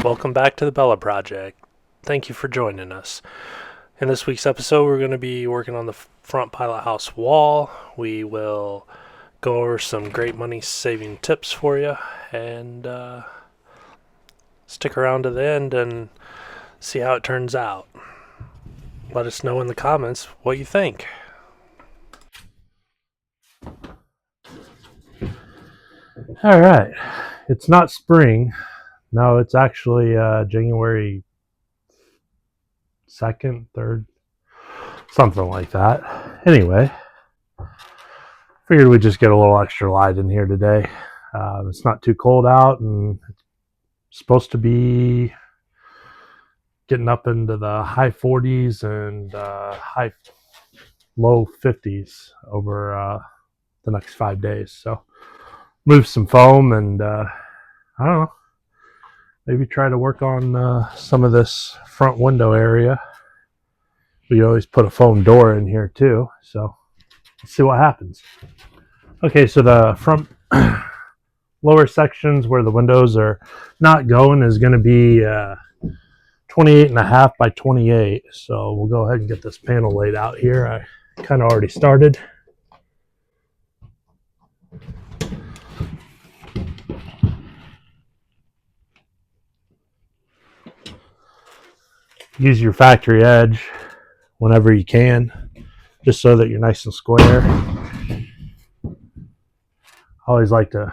Welcome back to the Bella Project. Thank you for joining us. In this week's episode, we're going to be working on the front pilot house wall. We will go over some great money saving tips for you, and stick around to the end and see how it turns out. Let us know in the comments what you think. All right, it's not spring. No, it's actually January 2nd, 3rd, something like that. Anyway, figured we'd just get a little extra light in here today. It's not too cold out, and it's supposed to be getting up into the high 40s and low 50s over the next 5 days. So move some foam and I don't know, maybe try to work on some of this front window area. We always put a foam door in here too, so let's see what happens. Okay, so the front lower sections where the windows are not going is going to be 28.5 by 28. So we'll go ahead and get this panel laid out here. I kind of already started. Use your factory edge whenever you can, just so that you're nice and square. I always like to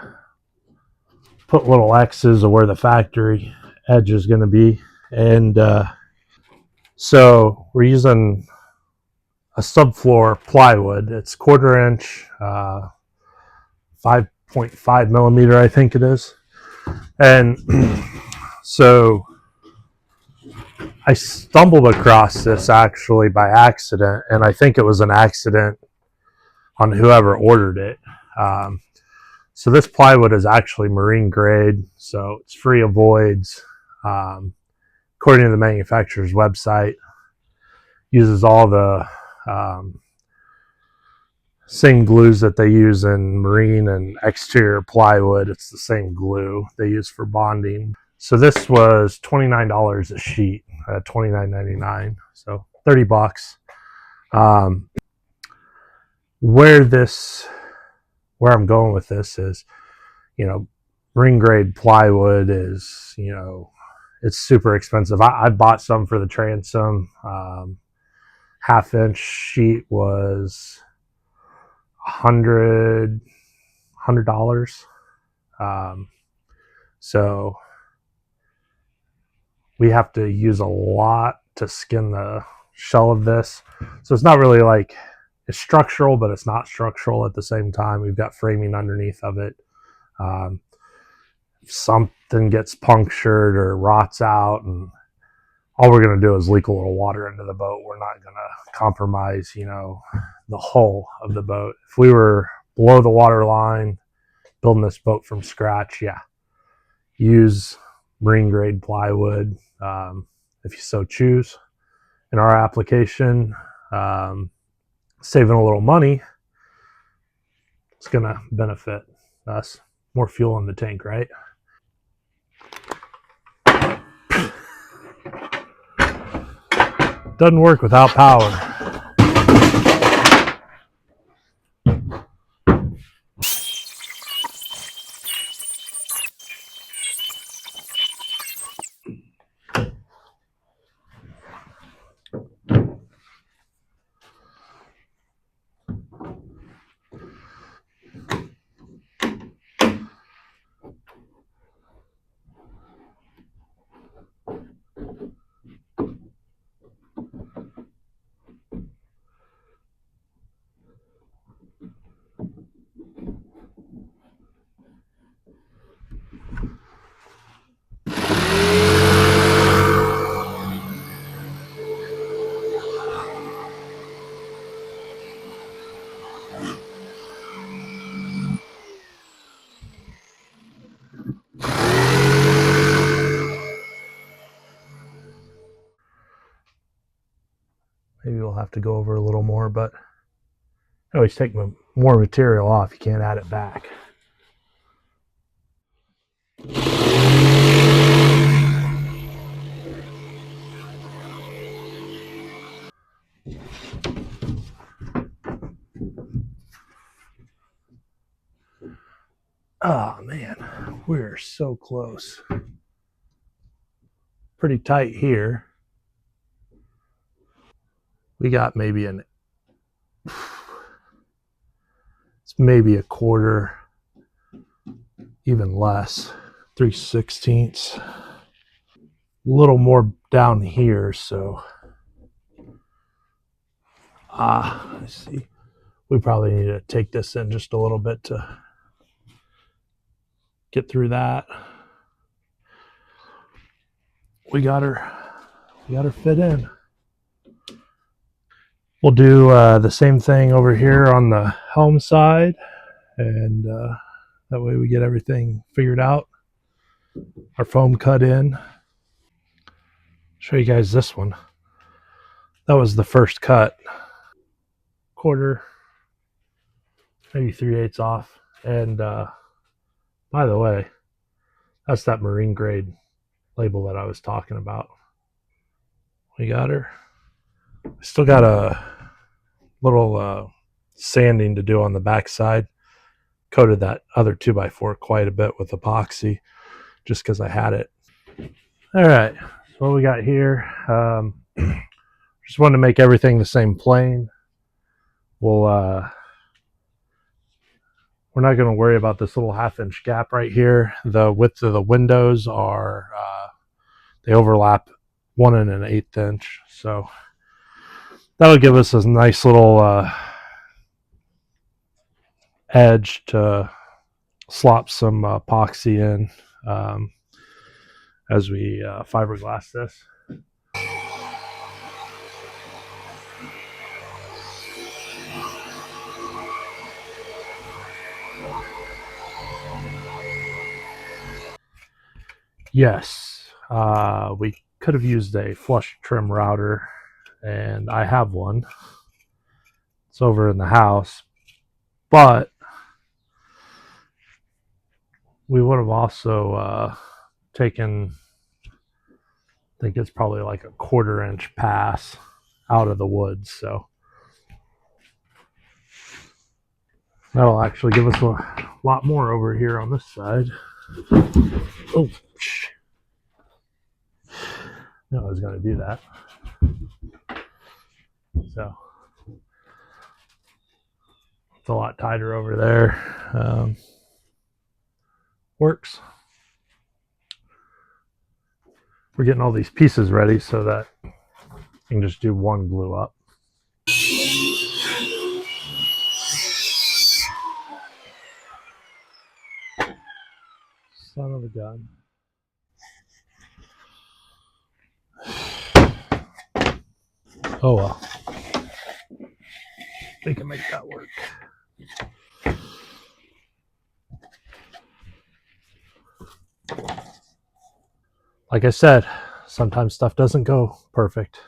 put little X's of where the factory edge is going to be. And so we're using a subfloor plywood. It's 1/4 inch, 5.5 millimeter, I think it is. And so I stumbled across this actually by accident, and I think it was an accident on whoever ordered it. So this plywood is actually marine grade, so it's free of voids. According to the manufacturer's website, uses all the same glues that they use in marine and exterior plywood. It's the same glue they use for bonding. So this was $29 a sheet at $29.99, so $30. Where I'm going with this is, marine grade plywood is, it's super expensive. I bought some for the transom. 1/2 inch sheet was $100. So we have to use a lot to skin the shell of this. So it's not really like, it's structural, but it's not structural at the same time. We've got framing underneath of it. If something gets punctured or rots out, and all we're going to do is leak a little water into the boat. We're not going to compromise, the hull of the boat. If we were below the water line, building this boat from scratch, use marine grade plywood if you so choose. In our application, saving a little money, it's going to benefit us. More fuel in the tank, right? Doesn't work without power. Maybe we'll have to go over a little more, but always take more material off. You can't add it back. Oh man, we're so close. Pretty tight here. We got maybe it's maybe a quarter, even less, 3/16. A little more down here, so let's see. We probably need to take this in just a little bit to get through that. We got her fit in. We'll do the same thing over here on the helm side, and that way we get everything figured out. Our foam cut in. Show you guys this one. That was the first cut. Quarter, maybe 3/8 off. And by the way, that's that marine grade label that I was talking about. We got her. Still got a little sanding to do on the backside. Coated that other 2x4 quite a bit with epoxy just because I had it. All right, so what we got here, just wanted to make everything the same plane. We're not going to worry about this little 1/2 inch gap right here. The width of the windows are they overlap 1 1/8 inch, so that'll give us a nice little edge to slop some epoxy in as we fiberglass this. Yes, we could have used a flush trim router, and I have one. It's over in the house, but we would have also taken, I think it's probably like a 1/4 inch pass out of the woods, so that'll actually give us a lot more over here on this side. Oh, no, I was going to do that. So it's a lot tighter over there. Works. We're getting all these pieces ready so that you can just do one glue up. Son of a gun. Oh well. We can make that work. Like I said, sometimes stuff doesn't go perfect.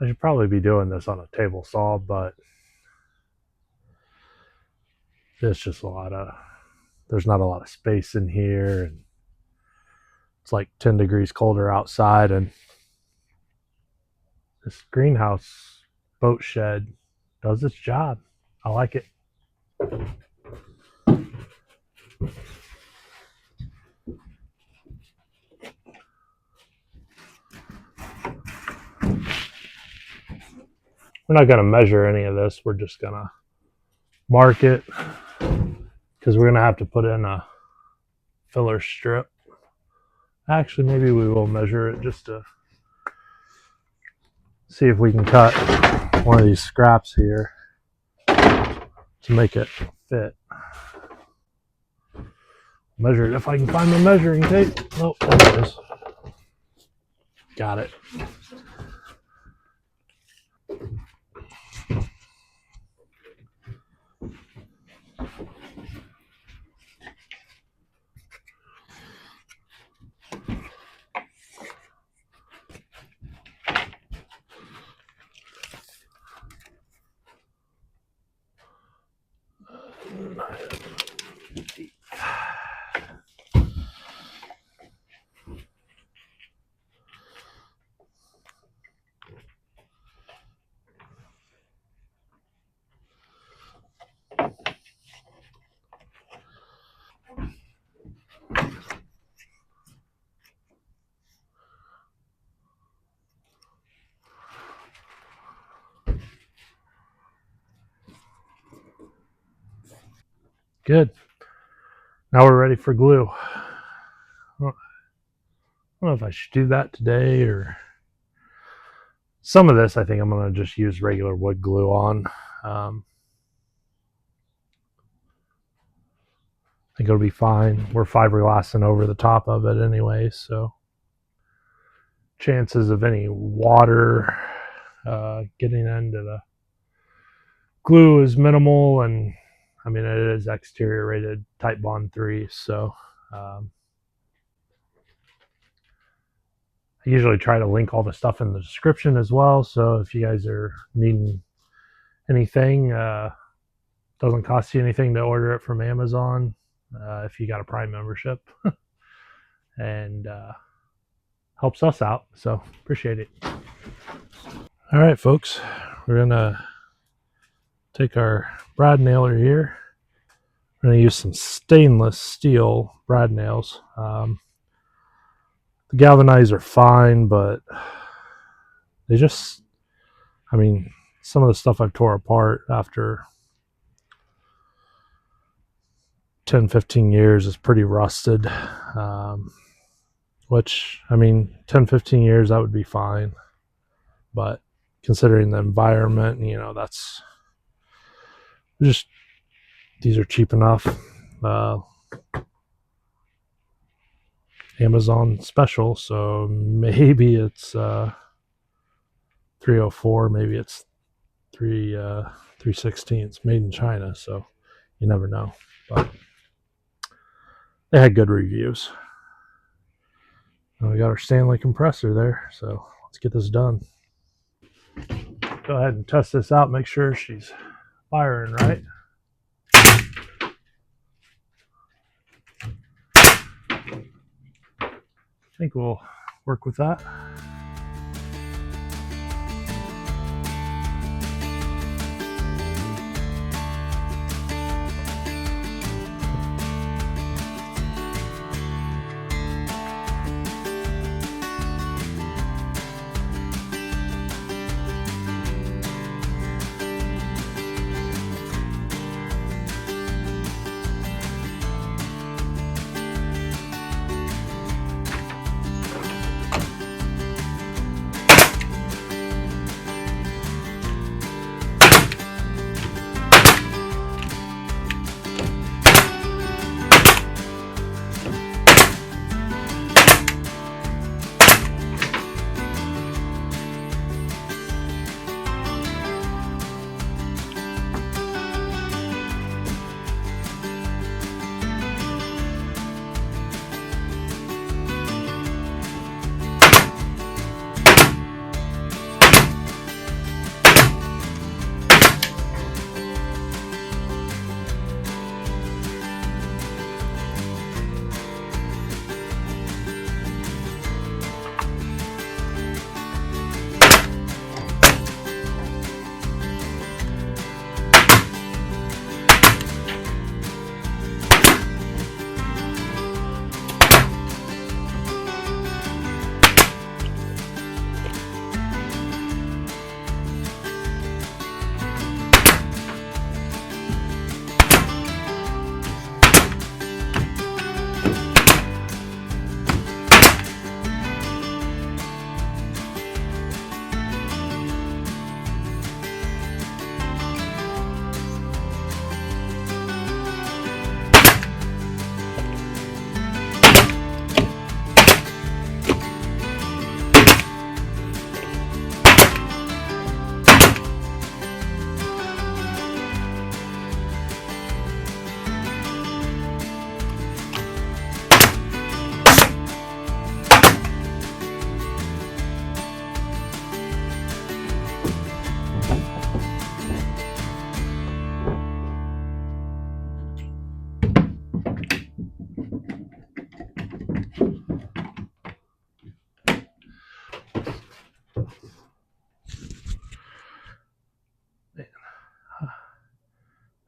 I should probably be doing this on a table saw, but it's just there's not a lot of space in here, and it's like 10 degrees colder outside, and this greenhouse boat shed does its job. I like it. We're not going to measure any of this. We're just going to mark it because we're going to have to put in a filler strip. Actually, maybe we will measure it just to see if we can cut one of these scraps here to make it fit. Measure it if I can find the measuring tape. Oh, there it is. Got it. Good. Now we're ready for glue. I don't know if I should do that today or some of this. I think I'm going to just use regular wood glue on. I think it'll be fine. We're fiberglassing over the top of it anyway, so chances of any water getting into the glue is minimal, and I mean it is exterior rated Type Bond 3, so I usually try to link all the stuff in the description as well, so if you guys are needing anything, doesn't cost you anything to order it from Amazon if you got a Prime membership, and helps us out, so appreciate it. All right, folks, we're gonna take our brad nailer here. We're gonna use some stainless steel brad nails. The galvanized are fine, but they just, I mean, some of the stuff I've tore apart after 10-15 years is pretty rusted, which, I mean, 10-15 years that would be fine, but considering the environment, you know, that's just, these are cheap enough. Amazon special, so maybe it's 304, maybe it's 316. It's made in China, so you never know, but they had good reviews. We got our Stanley compressor there, so let's get this done. Go ahead and test this out, make sure she's firing right. I think we'll work with that.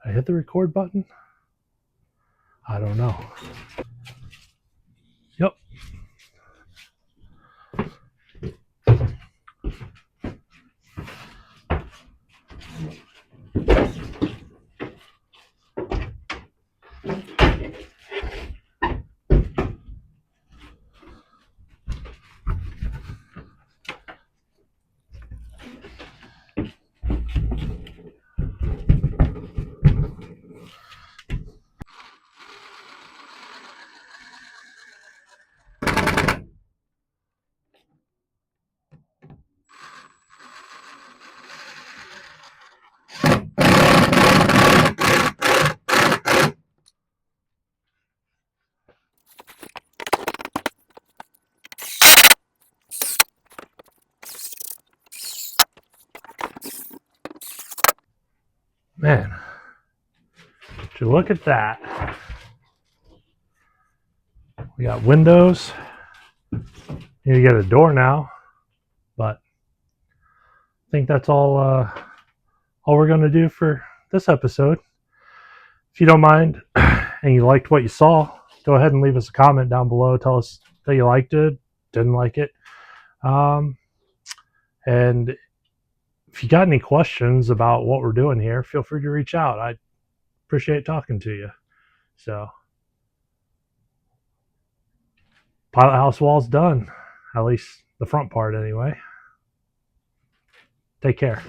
I hit the record button? I don't know. Yep. Man, would you look at that? We got windows. Need to get a door now, but I think that's all we're going to do for this episode. If you don't mind and you liked what you saw, go ahead and leave us a comment down below. Tell us that you liked it, didn't like it. And if you got any questions about what we're doing here, feel free to reach out. I appreciate talking to you. So, pilot house wall's done, at least the front part anyway. Take care.